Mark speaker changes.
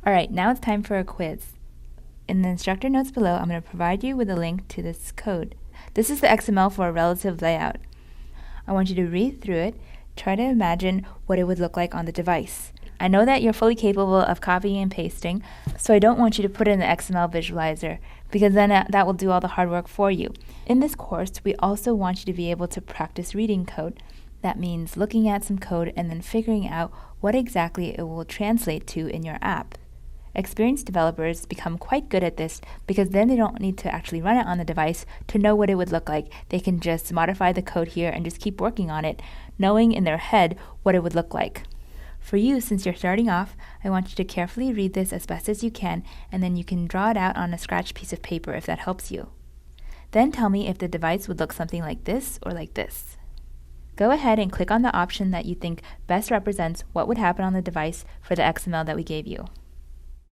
Speaker 1: Alright, now it's time for a quiz. In the instructor notes below, I'm going to provide you with a link to this code. This is the XML for a relative layout. I want you to read through it, try to imagine what it would look like on the device. I know that you're fully capable of copying and pasting, so I don't want you to put it in the XML visualizer, because then that will do all the hard work for you. In this course, we also want you to be able to practice reading code. That means looking at some code and then figuring out what exactly it will translate to in your app. Experienced developers become quite good at this because then they don't need to actually run it on the device to know what it would look like. They can just modify the code here and just keep working on it, knowing in their head what it would look like. For you, since you're starting off, I want you to carefully read this as best as you can, and then you can draw it out on a scratch piece of paper if that helps you. Then tell me if the device would look something like this or like this. Go ahead and click on the option that you think best represents what would happen on the device for the XML that we gave you.